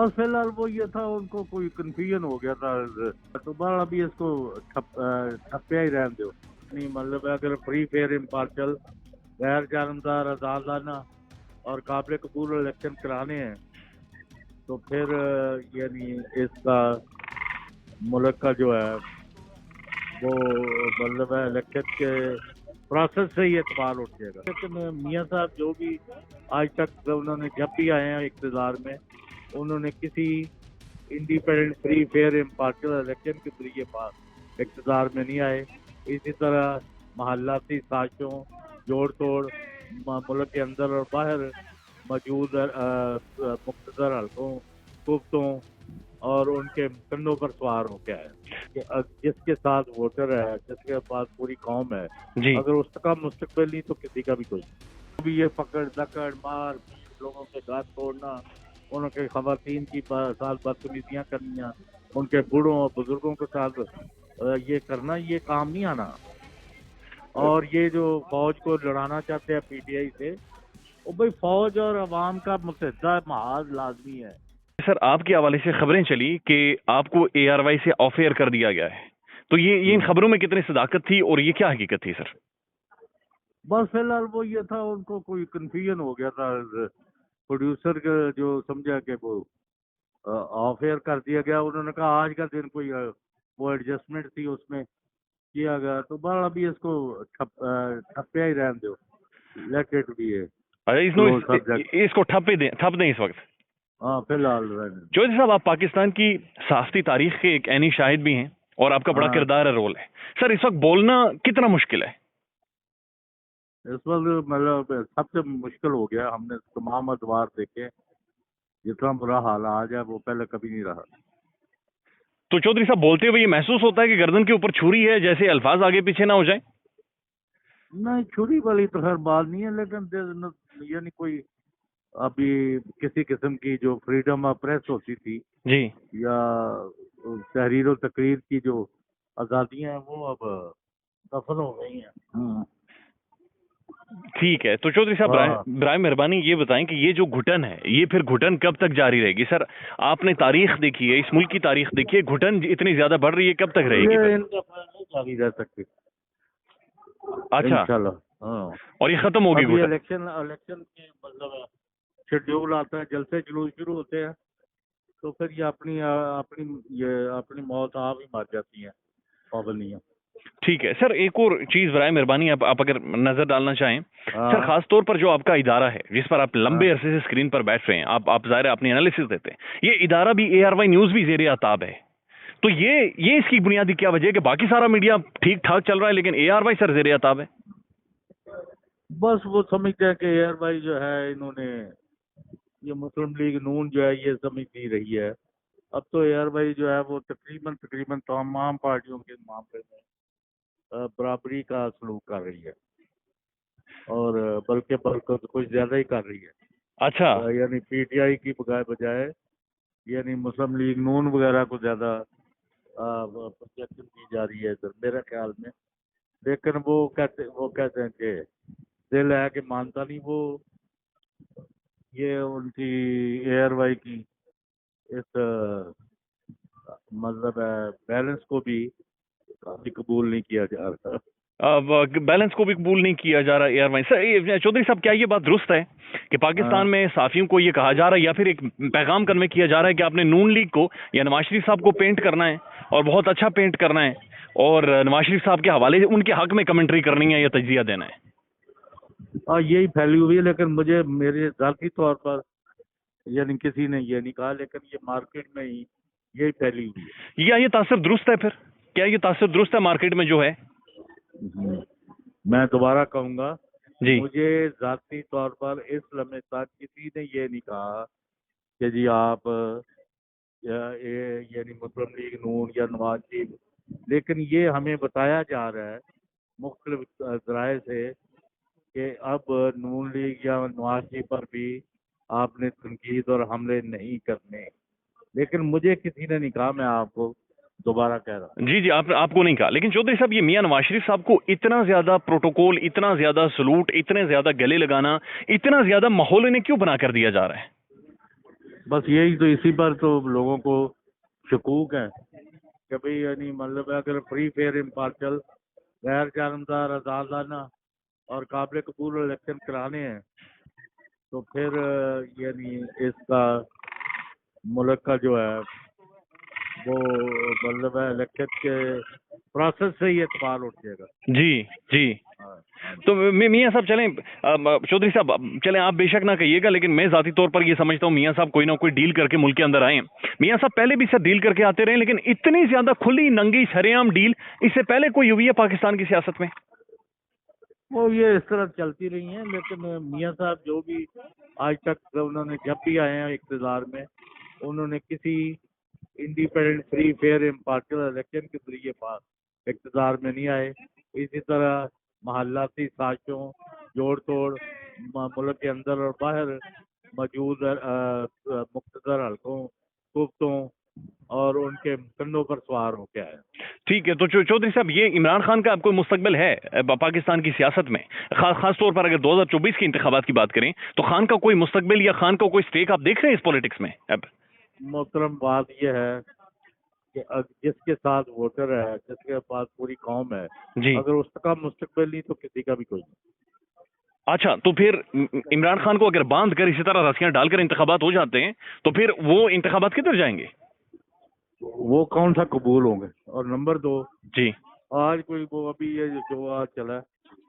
और फिलहाल वो ये था, उनको कोई कंफ्यूजन हो गया था। तो बार अभी इसको ठप्पिया ही रहने दो। नहीं मतलब अगर फ्री फेयर इम्पार्शल गैर जानबदार आजादाना और काबिल कबूल इलेक्शन कराने हैं तो फिर यानी इसका मुल्क का जो है वो मतलब है इलेक्शन के प्रोसेस से ही एतबार उठ जाएगा। लेकिन मियाँ साहब जो भी आज तक उन्होंने जब भी आए हैं इक़्तिदार में, उन्होंने किसी independent free fair impartial election के जरिए पास इक़्तिदार में नहीं आए। इसी तरह महल्लाती साजिशों, जोड़ तोड़, मुल्क के अंदर और बाहर मौजूद मुख्तदर हल्कों, कुफ्तों और उनके कंधों पर सवार हो गया है। जिसके साथ वोटर है, जिसके पास पूरी कौम है, अगर उसका मुस्तकबिल नहीं तो किसी का भी कोई भी। ये पकड़ दकड़ मार, लोगों के दांत तोड़ना, उनके खवातीन की साथ बदतमीजियाँ करनिया, उनके बूढ़ों और बुजुर्गों के साथ ये करना, ये काम नहीं आना। और ये जो फौज को लड़ाना चाहते हैं पीटीआई से, वो भाई फौज और अवाम का मुत्तहिदा महाज लाजमी है। सर, आपके हवाले से खबरें चली कि आपको ARY से ऑफ एयर कर दिया गया है, तो ये इन खबरों में कितनी सदाकत थी और ये क्या हकीकत थी सर? बस फिलहाल वो ये था, उनको कोई कंफ्यूजन हो गया था। प्रोड्यूसर का जो समझा कि वो ऑफ एयर कर दिया गया, उन्होंने कहा आज का दिन कोई वो एडजस्टमेंट थी उसमें किया गया। तो बस अभी इसको ठप्पिया ही रहने दो, लेट इट बी है। इसको ठप दें इस वक्त। हाँ फिलहाल चौधरी साहब, आप पाकिस्तान की सहाफती तारीख के एक ऐनी शाहिद भी हैं और आपका बड़ा किरदार है, रोल है सर। इस वक्त बोलना कितना मुश्किल है? इस वक्त मतलब सबसे मुश्किल हो गया। हमने तमाम अदवार देखे, जितना बुरा हाल आज है वो पहले कभी नहीं रहा। तो चौधरी साहब, बोलते हुए ये महसूस होता है कि गर्दन के ऊपर छुरी है, जैसे अल्फाज आगे पीछे ना हो जाए? नहीं, छुरी वाली तो खैर बात नहीं है, लेकिन यानी कोई अभी किसी किस्म की जो फ्रीडम ऑफ प्रेस होती थी जी, या तहरीर और तकरीर की जो आज़ादियाँ हैं वो अब दफन हो गई हैं। ठीक है। तो चौधरी साहब, बराए मेहरबानी ये बताएं कि ये जो घुटन है, ये फिर घुटन कब तक जारी रहेगी सर? आपने तारीख देखी है, इस मुल्क की तारीख देखी है, घुटन इतनी ज्यादा बढ़ रही है, कब तक रहेगी? जारी रह सकती। अच्छा, इंशाल्लाह। और ये खत्म होगी घुटन? इलेक्शन के मतलब शेड्यूल आता है, जलसे जुलूस शुरू होते हैं, तो फिर ये अपनी मौत आप ही मार जाती है पाबंदियाँ। ठीक है सर, एक और चीज बराए मेहरबानी आप अगर नजर डालना चाहें सर, खास तौर पर जो आपका इदारा है जिस पर आप लंबे अरसे से स्क्रीन पर बैठ रहे हैं, आप जाहिर है अपनी एनालिसिस देते हैं, ये इदारा भी ARY न्यूज भी जेर आताब है। तो ये इसकी बुनियादी क्या वजह है कि बाकी सारा मीडिया ठीक ठाक चल रहा है लेकिन ARY सर जेर आताब है? बस वो समझते हैं कि ARY जो है, इन्होंने ये मुस्लिम लीग नून जो है ये समझ नहीं रही है। अब तो ARY जो है वो तकरीबन तमाम पार्टियों के मामले में बराबरी का सलूक कर रही है, और बल्कि कुछ ज्यादा ही कर रही है। अच्छा, यानी PTI की बजाय यानी मुस्लिम लीग नून वगैरह को ज्यादा प्रोजेक्शन की जा रही है इधर मेरे ख्याल में। लेकिन वो कहते हैं कि दिल है कि मानता नहीं वो। ये उनकी ARY की इस मतलब बैलेंस को भी काफी कबूल नहीं किया जा रहा। बैलेंस को भी कबूल नहीं किया जा रहा ARY सर। चौधरी साहब, क्या ये बात दुरुस्त है कि पाकिस्तान में साफियों को ये कहा जा रहा है या फिर एक पैगाम कन्वे किया जा रहा है कि आपने नून लीग को या नवाज शरीफ साहब को पेंट करना है और बहुत अच्छा पेंट करना है और नवाज शरीफ साहब के हवाले से उनके हक में कमेंट्री करनी है या तजिया देना है? यही फैली हुई है, लेकिन मेरे ज़ाती तौर पर यानी किसी ने ये नहीं कहा, लेकिन ये मार्केट में ही यही फैली हुई है। या ये तासर दुरुस्त है? फिर क्या ये तासर दुरुस्त है मार्केट में जो है? मैं दोबारा कहूँगा जी, मुझे ज़ाती तौर पर इस लम्हे तक किसी ने ये नहीं कहा कि जी आप यानी मुस्लिम लीग नून या नवाज शरीफ, लेकिन ये हमें बताया जा रहा है मुख्तलिफ ज़राए से कि अब नून लीग या नवाज शरीफ पर भी आपने तनकीद और हमले नहीं करने। लेकिन मुझे किसी ने नहीं कहा, मैं आपको दोबारा कह रहा हूँ। जी, आपको नहीं कहा। लेकिन चौधरी साहब, ये मियां नवाज शरीफ साहब को इतना ज्यादा प्रोटोकॉल, इतना ज्यादा सलूट, इतने ज्यादा गले लगाना, इतना ज्यादा माहौल इन्हें क्यों बना कर दिया जा रहा है? बस यही तो, इसी पर तो लोगों को शकूक है कि भाई यानी मतलब अगर फ्री फेयर इम्पार्शल गैर जानबदार आज़ादाना और काबिल कबूल इलेक्शन कराने हैं तो फिर यानी इसका मुल्क का जो है वो मतलब है इलेक्शन के प्रोसेस से ही एतबार उठ जाएगा। जी जी। हाँ, हाँ। तो मियां साहब चलें, चौधरी साहब चलें, आप बेशक ना कहिएगा, लेकिन मैं जाती तौर पर ये समझता हूँ मियां साहब कोई ना कोई डील करके मुल्क के अंदर आए। मियां साहब पहले भी सर डील करके आते रहे, लेकिन इतनी ज्यादा खुली नंगी सरेआम डील इससे पहले कोई हुई है पाकिस्तान की सियासत में? वो ये इस तरह चलती रही हैं, लेकिन मियां साहब जो भी आज तक उन्होंने जब भी आए हैं इक़्तिदार में, उन्होंने किसी independent free fair impartial election के जरिए इक़्तिदार में नहीं आए। इसी तरह महल्लाती साजिशों, जोड़ तोड़, मुल्क के अंदर और बाहर मौजूद मुख्तदर हल्कों, कुफ्तों और उनके कंधों पर सवार होके आए। ठीक है, तो चौधरी साहब ये इमरान खान का कोई मुस्तकबिल है पाकिस्तान की सियासत में, खास तौर पर अगर 2024 के इंतखाबात की बात करें तो खान का कोई मुस्तकबिल या खान का कोई स्टेक आप देख रहे हैं इस पॉलिटिक्स में अब? मोहतरम, बात यह है कि जिसके साथ वोटर है, जिसके पास पूरी कौम है जी, अगर उसका मुस्तकबिल नहीं तो किसी का भी कोई नहीं। अच्छा, तो फिर इमरान खान को अगर बांध कर इसी तरह रस्सियां डालकर इंतखाबात हो जाते हैं तो फिर वो इंतखाबात किधर जाएंगे? वो कौन सा कबूल होंगे? और नंबर 2, जी आज कोई वो अभी ये जो आज चला है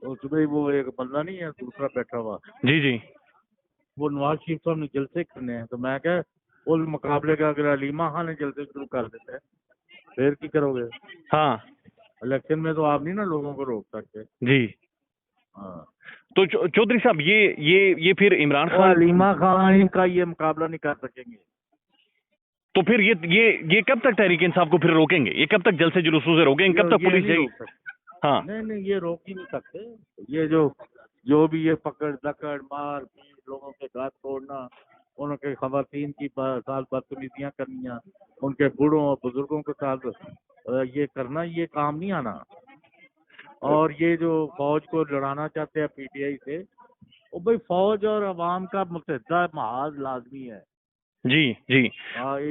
उसमें वो एक बंदा नहीं है दूसरा बैठा हुआ, जी जी। वो नवाज शरीफ साहब ने जलसे करने हैं, तो मैं क्या उस मुकाबले का अगर अलीमा खान ने जलसे शुरू कर देते हैं फिर की करोगे? हाँ इलेक्शन में तो आप नहीं ना लोगों को रोक सकते। जी। हाँ, तो चौधरी साहब ये फिर इमरान और खान अलीमा खान का ये मुकाबला नहीं कर सकेंगे। तो फिर ये कब तक तहरीक इंसाफ को फिर रोकेंगे? ये कब तक जलसे जुलूसों से रोकेंगे? कब तक ये पुलिस नहीं जाएगी? रोक सकते। हाँ नहीं, ये रोक ही नहीं सकते। ये जो भी ये पकड़ दकड़ मार पीट, लोगों के घर तोड़ना, उनके खवातीन की साथ बदतमीजियां करनियां, उनके बूढ़ों और बुजुर्गों के साथ ये करना, ये काम नहीं आना। और ये जो फौज को लड़ाना चाहते हैं पीटीआई से, वो भाई फौज और अवाम का मुत्तहिदा महाज लाजमी है। जी जी।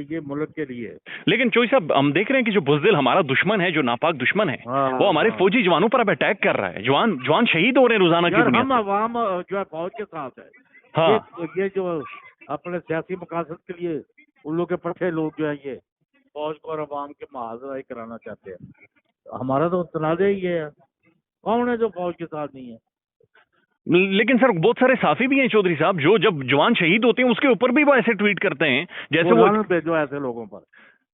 ये मुल्क के लिए। लेकिन चोई साहब हम देख रहे हैं कि जो बुज़दिल हमारा दुश्मन है, जो नापाक दुश्मन है, हाँ, वो हमारे हाँ। फौजी जवानों पर अब अटैक कर रहा है। जवान शहीद हो रहे हैं रोजाना की यार दुनिया हम अवाम जो है फौज के साथ है। हाँ ये जो अपने सियासी मकासद के लिए उन लोग के पट्टे लोग जो है ये फौज को और अवाम के मुआवजा कराना चाहते हैं। हमारा तो तनाज़ा ही ये है, कौन है जो फौज के साथ नहीं है? लेकिन सर बहुत सारे साफी भी हैं चौधरी साहब, जो जब जवान शहीद होते हैं उसके ऊपर भी वो ऐसे ट्वीट करते हैं जैसे वो भेजो ऐसे लोगों पर।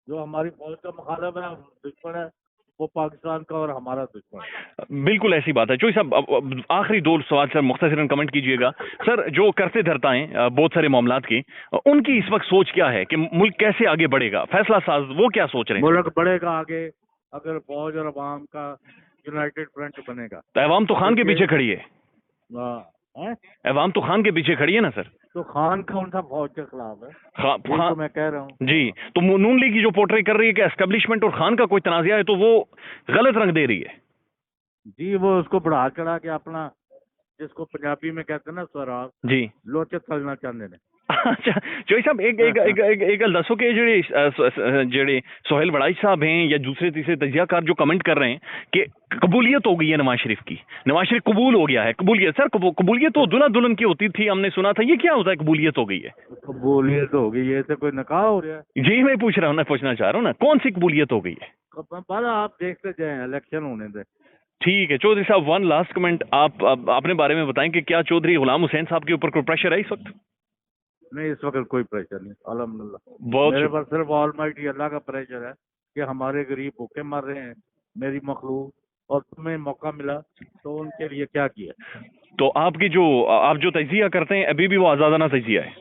जो हमारी फौज का मुखालिफ है, दुश्मन है, वो पाकिस्तान का और हमारा दुश्मन है। बिल्कुल ऐसी बात है। चोई साहब अब आखिरी 2 सवाल सर मुख्तसरन कमेंट कीजिएगा। सर जो करते धरताएं बहुत सारे मामलात की, उनकी इस वक्त सोच क्या है कि मुल्क कैसे आगे बढ़ेगा? फैसला साज वो क्या सोच रहे हैं? मुल्क बढ़ेगा आगे अगर फौज और अवाम का यूनाइटेड फ्रंट बनेगा। तो अवाम तो खान के पीछे खड़ी है। अवाम तो खान के पीछे खड़ी है ना सर। तो खान कौन सा फौज के खिलाफ है? खान तो मैं कह रहा हूँ जी। तो नून लीग की जो पोर्ट्रे कर रही है कि एस्टेब्लिशमेंट और खान का कोई तनाज़ा है, तो वो गलत रंग दे रही है जी। वो उसको बढ़ा चढ़ा के अपना, जिसको पंजाबी में कहते हैं ना स्वराज जी, लोचे चलना चाहते हैं। अच्छा चोई साहब एक गल दसो कि जेड़े सोहेल वड़ाई साहब हैं या दूसरे तीसरे तजियाकार जो कमेंट कर रहे हैं कि कबूलियत हो गई है नवाज शरीफ की, नवाज शरीफ कबूल हो गया है। कबूलियत सर, कबूलियत तो दुल्हा दुल्हन की होती थी, हमने सुना था। ये क्या होता है कबूलियत हो गई है? कबूलियत हो गई है तो कोई निकाह हो रहा है? जी मैं पूछ रहा हूँ ना, पूछना चाह रहा हूँ ना, कौन सी कबूलियत हो गई है? पहले आप देखते जाए, इलेक्शन होने दे। ठीक है चौधरी साहब, वन लास्ट कमेंट आप अपने बारे में बताएं कि क्या चौधरी गुलाम हुसैन साहब के ऊपर कोई प्रेशर है इस वक्त? नहीं, इस वक्त कोई प्रेशर नहीं अल्हम्दुलिल्लाह। बहुत मेरे पर सिर्फ ऑलमाइटी अल्लाह का प्रेशर है कि हमारे गरीब भूखे मर रहे हैं, मेरी मखलूक, और तुम्हें मौका मिला तो उनके लिए क्या किया। तो आपकी आप जो तजिया करते हैं अभी भी वो आजादाना तजिया है?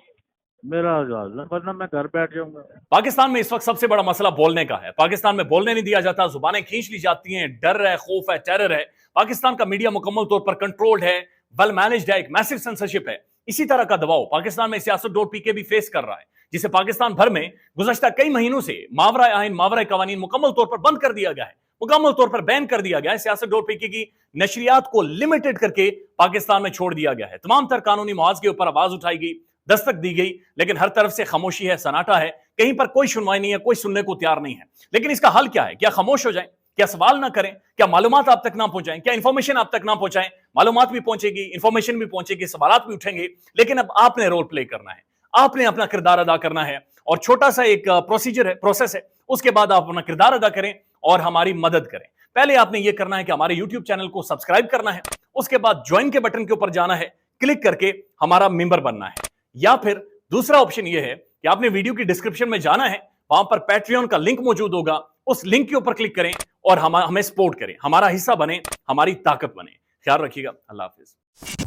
मेरा आजाद, वरना मैं घर बैठ जाऊंगा। पाकिस्तान में इस वक्त सबसे बड़ा मसला बोलने का है। पाकिस्तान में बोलने नहीं दिया जाता, जुबानें खींच ली जाती हैं, डर है, खौफ है, टेरर है। पाकिस्तान का मीडिया मुकम्मल तौर पर कंट्रोल्ड है, वेल मैनेज्ड है, एक मैसिव सेंसरशिप है। इसी तरह का दबाव पाकिस्तान में siyaset.pk भी फेस कर रहा है, जिसे पाकिस्तान भर में गुज़श्ता कई महीनों से मावरा आइन, मावरा कवानीन मुकम्मल तौर पर बंद कर दिया गया है, मुकम्मल तौर पर बैन कर दिया गया है। siyaset.pk की नशरियात को लिमिटेड करके पाकिस्तान में छोड़ दिया गया है। तमाम तर कानूनी मुआवजे के ऊपर आवाज उठाई गई, दस्तक दी गई, लेकिन हर तरफ से खामोशी है, सन्नाटा है, कहीं पर कोई सुनवाई नहीं है, कोई सुनने को तैयार नहीं है। लेकिन इसका हल क्या है? क्या खामोश हो जाएं? क्या सवाल ना करें? क्या मालूमात आप तक ना पहुंचाएं? क्या इंफॉर्मेशन आप तक ना पहुंचाएं? मालूमात भी पहुंचेगी, इंफॉर्मेशन भी पहुंचेगी, सवालात भी उठेंगे, लेकिन अब आपने रोल प्ले करना है, आपने अपना किरदार अदा करना है। और छोटा सा एक प्रोसीजर है, प्रोसेस है, उसके बाद आप अपना किरदार अदा करें और हमारी मदद करें। पहले आपने यह करना है कि हमारे यूट्यूब चैनल को सब्सक्राइब करना है, उसके बाद ज्वाइन के बटन के ऊपर जाना है, क्लिक करके हमारा मेंबर बनना है। या फिर दूसरा ऑप्शन यह है कि आपने वीडियो की डिस्क्रिप्शन में जाना है, वहां पर पैट्रियन का लिंक मौजूद होगा, उस लिंक के ऊपर क्लिक करें और हमें सपोर्ट करें, हमारा हिस्सा बने, हमारी ताकत बने। ख्याल रखिएगा। अल्लाह हाफिज।